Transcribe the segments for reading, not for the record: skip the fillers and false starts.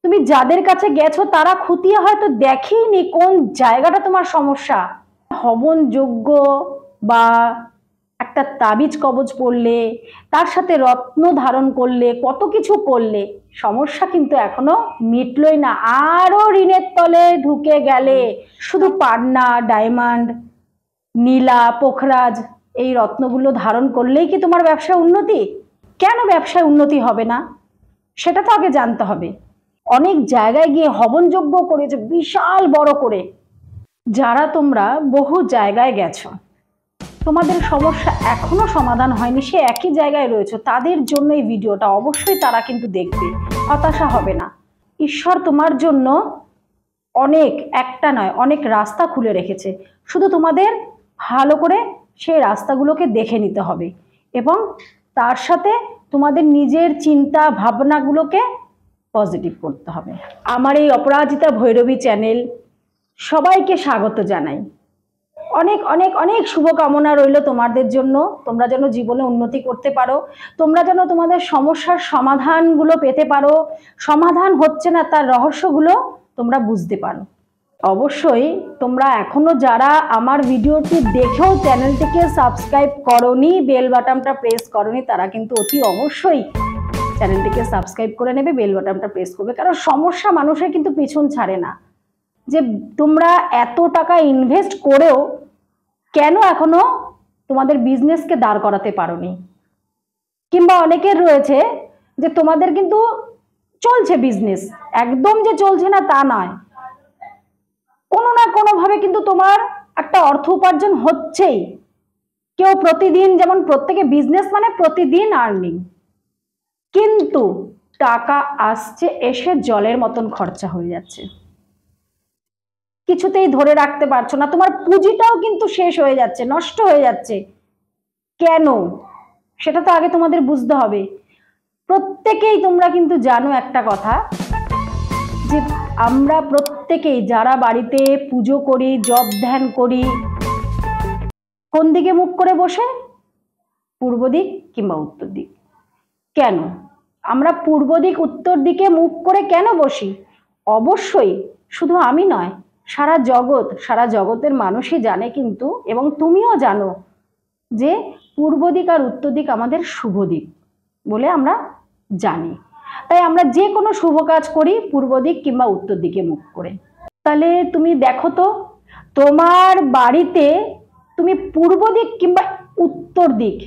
তুমি যাদের কাছে গেছো তারা খুঁটিয়ে হয়তো দেখেইনি কোন জায়গাটা তোমার সমস্যা। হবন যজ্ঞ বা একটা তাবিজ কবজ পড়লে, তার সাথে রত্ন ধারণ করলে, কত কিছু করলে, সমস্যা কিন্তু এখনো মিটলই না। আরো ঋণের তলে ঢুকে গেলে। শুধু পান্না, ডায়মন্ড, নীলা, পোখরাজ এই রত্নগুলো ধারণ করলেই কি তোমার ব্যবসায় উন্নতি? কেন ব্যবসায় উন্নতি হবে না সেটা তো আগে জানতে হবে। অনেক জায়গায় গিয়ে হবন যজ্ঞ করেছে বিশাল বড় করে। যারা তোমরা বহু জায়গায় গেছো, তোমাদের সমস্যা এখনো সমাধান হয়নি, সে একই জায়গায় রয়েছে, তাদের জন্য এই ভিডিওটা অবশ্যই তারা কিন্তু দেখবে, হতাশা হবে না। ঈশ্বর তোমার জন্য অনেক, একটা নয় অনেক রাস্তা খুলে রেখেছে, শুধু তোমাদের ভালো করে সেই রাস্তাগুলোকে দেখে নিতে হবে এবং তার সাথে তোমাদের নিজের চিন্তা ভাবনাগুলোকে পজিটিভ করতে হবে। আমার এই অপরাজিতা ভৈরবী চ্যানেল সবাইকে স্বাগত জানাই। অনেক অনেক অনেক শুভকামনা রইল তোমাদের জন্য। তোমরা যেন জীবনে উন্নতি করতে পারো, তোমরা যেন তোমাদের সমস্যার সমাধানগুলো পেতে পারো, সমাধান হচ্ছে না তার রহস্যগুলো তোমরা বুঝতে পারো। অবশ্যই তোমরা এখনো যারা আমার ভিডিওটি দেখেও চ্যানেলটিকে সাবস্ক্রাইব করোনি, বেল বাটনটা প্রেস করোনি, তারা কিন্তু অতি অবশ্যই চ্যানেলটিকে সাবস্ক্রাইব করে নেবে, বেল বাটনটা প্রেস করবে। কারণ সমস্যা মানুষের কিন্তু পিছন ছাড়ে না। যে তোমরা এত টাকা ইনভেস্ট করেও কেন এখনো তোমাদের বিজনেসকে দাঁড় করাতে পারোনি, কিংবা অনেকের রয়েছে যে তোমাদের কিন্তু চলছে বিজনেস, একদম যে চলছে না তা নয়, কোনো না কোনো ভাবে কিন্তু তোমার একটা অর্থ উপার্জন হচ্ছেই। কেউ প্রতিদিন, যেমন প্রত্যেকে বিজনেস মানে প্রতিদিন আর্নিং, কিন্তু টাকা আসছে এসে জলের মতন খরচা হয়ে যাচ্ছে, কিছুতেই ধরে রাখতে পারছো না, তোমার পুঁজিটাও কিন্তু শেষ হয়ে যাচ্ছে, নষ্ট হয়ে যাচ্ছে। কেন সেটা তো আগে তোমাদের বুঝতে হবে। প্রত্যেকেই তোমরা কিন্তু জানো একটা কথা, যে আমরা প্রত্যেকেই যারা বাড়িতে পুজো করি, জপ ধ্যান করি, কোন দিকে মুখ করে বসে? পূর্ব দিক কিংবা উত্তর দিক। কেন আমরা পূর্ব দিক উত্তর দিকে মুখ করে কেন বসি? অবশ্যই শুধু আমি নয়, সারা জগৎ, সারা জগতের মানুষই জানে কিন্তু, এবং তুমিও জানো যে পূর্ব দিক আর উত্তর দিক আমাদের শুভ দিক বলে আমরা জানি। তাই আমরা যে কোনো শুভ কাজ করি পূর্ব দিক কিংবা উত্তর দিকে মুখ করে। তাহলে তুমি দেখো তো, তোমার বাড়িতে তুমি পূর্ব দিক কিংবা উত্তর দিক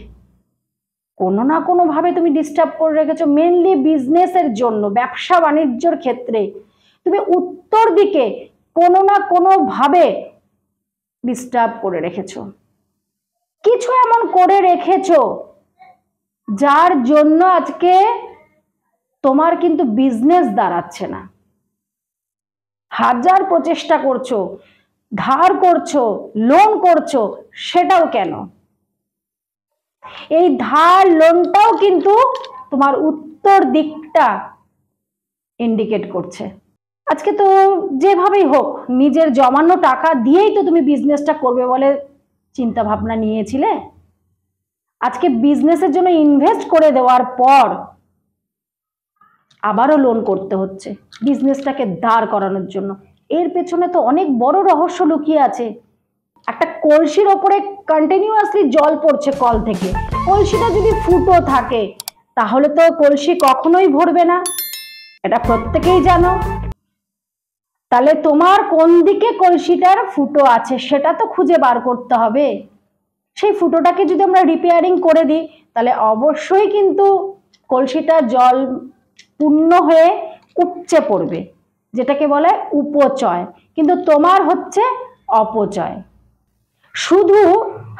কোনো না কোনো ভাবে তুমি ডিস্টার্ব করে রেখেছো। মেনলি বিজনেসের জন্য, ব্যবসা বাণিজ্যর ক্ষেত্রে তুমি উত্তর দিকে কোনো না কোনো ভাবে ডিস্টার্ব করে রেখেছো। কিছু এমন করে রেখেছো যার জন্য আজকে তোমার কিন্তু বিজনেস দাঁড়াচ্ছে না। হাজার প্রচেষ্টা করছো, ধার করছো, লোন করছো, সেটাও কেন? এই ধার লোনটাও কিন্তু তোমার উত্তর দিকটা ইন্ডিকেট করছে। আজকে তো যেভাবেই হোক নিজের জমানো টাকা দিয়েই তো তুমি বিজনেসটা করবে বলে চিন্তা ভাবনা নিয়েছিলে। আজকে বিজনেসের জন্য ইনভেস্ট করে দেওয়ার পর আবারও লোন করতে হচ্ছে বিজনেসটাকে দাঁড় করানোর জন্য। এর পেছনে তো অনেক বড় রহস্য লুকিয়ে আছে। একটা কলসির ওপরে কন্টিনিউয়াসলি জল পড়ছে কল থেকে, কলসিটা যদি ফুটো থাকে তাহলে তো কলসি কখনোই ভরবে না, এটা প্রত্যেকেই জানো। তাহলে তোমার কোন দিকে কলসিটার ফুটো আছে সেটা তো খুঁজে বার করতে হবে। সেই ফুটোটাকে যদি আমরা রিপেয়ারিং করে দিই তাহলে অবশ্যই কিন্তু কলসিটা জল পূর্ণ হয়ে উপচে পড়বে, যেটাকে বলে উপচয়। কিন্তু তোমার হচ্ছে অপচয়। শুধু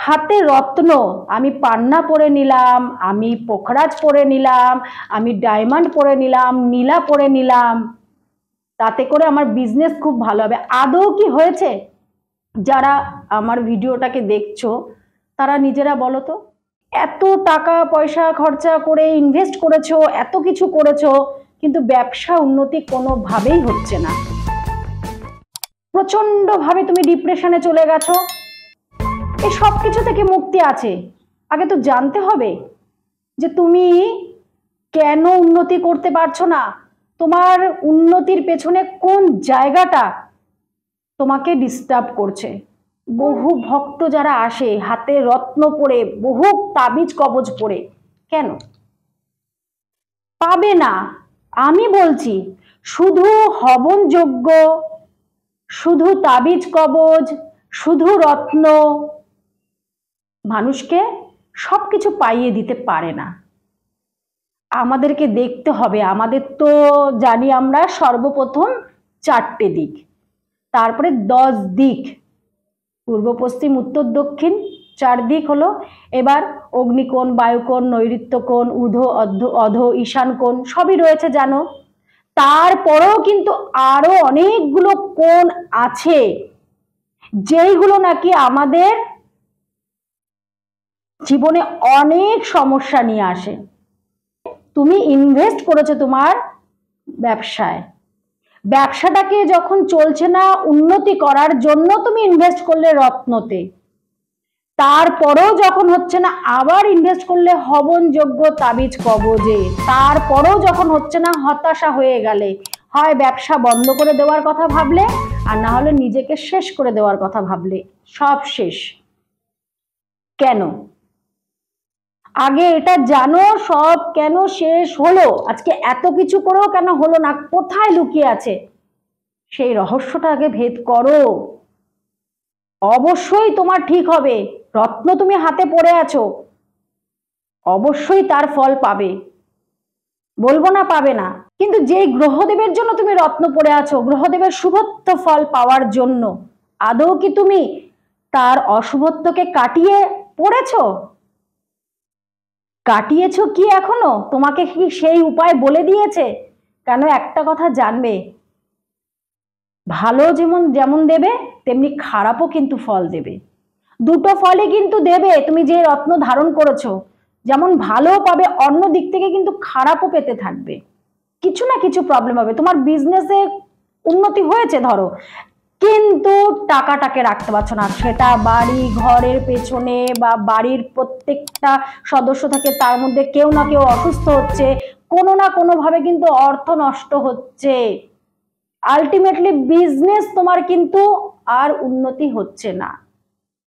হাতে রত্ন, আমি পান্না পরে নিলাম, আমি পোখরাজ পরে নিলাম, আমি ডায়মন্ড পরে নিলাম, নীলা পরে নিলাম, তাতে করে আমার বিজনেস খুব ভালো হবে, আদৌ কি হয়েছে? যারা আমার ভিডিওটাকে দেখছো তারা নিজেরা বলো তো। এত টাকা পয়সা খরচা করে ইনভেস্ট করেছো, এত কিছু করেছো, কিন্তু ব্যবসা উন্নতি কোনোভাবেই হচ্ছে না। প্রচন্ড ভাবে তুমি ডিপ্রেশনে চলে গেছো। এই সব কিছু থেকে মুক্তি আছে, আগে তো জানতে হবে যে তুমি কেন উন্নতি করতে পারছো না, তোমার উন্নতির পেছনে কোন জায়গাটা তোমাকে ডিস্টার্ব করছে? বহু ভক্ত যারা আসে হাতে রত্ন পরে, বহু তাবিজ কবজ পরে, কেন পাবে না? আমি বলছি শুধু হবন যজ্ঞ, শুধু তাবিজ কবজ, শুধু রত্ন মানুষকে সবকিছু পাইয়ে দিতে পারে না। আমাদেরকে দেখতে হবে, আমাদের তো জানি আমরা সর্বপ্রথম 4টে দিক, তারপরে 10 দিক, পূর্ব পশ্চিম উত্তর দক্ষিণ 4 দিক হলো। এবার অগ্নিকোণ, বায়ুকোণ, নৈঋত্যকোণ, অধ, ঈশান কোণ সবই রয়েছে জানো। তারপরেও কিন্তু আরো অনেকগুলো কোণ আছে যেইগুলো নাকি আমাদের জীবনে অনেক সমস্যা নিয়ে আসে। তুমি ইনভেস্ট করেছো তোমার ব্যবসায়, ব্যবসাটাকে যখন চলছে না উন্নতি করার জন্য তুমি ইনভেস্ট করলে রত্নতে, তারপরেও যখন হচ্ছে না আবার ইনভেস্ট করলে হবন যজ্ঞ তাবিজ কবজে, তারপরেও যখন হচ্ছে না হতাশা হয়ে গেলে হয় ব্যবসা বন্ধ করে দেওয়ার কথা ভাবলে, আর না হলে নিজেকে শেষ করে দেওয়ার কথা ভাবলে। সব শেষ কেন? আগে এটা জানো সব কেন শেষ হলো, আজকে এত কিছু করেও কেন হলো না, কোথায় লুকিয়ে আছে সেই রহস্যটা আগে ভেদ করো। অবশ্যই তোমার ঠিক হবে। রত্ন তুমি হাতে পড়ে আছো, অবশ্যই তার ফল পাবে, বলবো না পাবে না। কিন্তু যেই গ্রহদেবের জন্য তুমি রত্ন পড়ে আছো, গ্রহদেবের শুভত্ব ফল পাওয়ার জন্য, আদৌ কি তুমি তার অশুভত্বকে কাটিয়ে পড়েছো? কাটিয়েছো কি এখনো? তোমাকে কি সেই উপায় বলে দিয়েছে? কেন একটা কথা জানবে, ভালো যেমন দেবে তেমনি খারাপও কিন্তু ফল দেবে, দুটো ফলই কিন্তু দেবে। তুমি যে রত্ন ধারণ করেছো যেমন ভালো পাবে, অন্য দিক থেকে কিন্তু খারাপও পেতে থাকবে। কিছু না কিছু প্রবলেম হবে। তোমার বিজনেসে উন্নতি হয়েছে ধরো, কিন্তু টাকাটাকে রাখতে পারছো না, সেটা বাড়ি ঘরের পেছনে বা বাড়ির প্রত্যেকটা সদস্য থাকে, তার মধ্যে কেউ না কেউ অসুস্থ হচ্ছে, কোনো না কোনো ভাবে কিন্তু অর্থ নষ্ট হচ্ছে। আলটিমেটলি বিজনেস তোমার কিন্তু আর উন্নতি হচ্ছে না।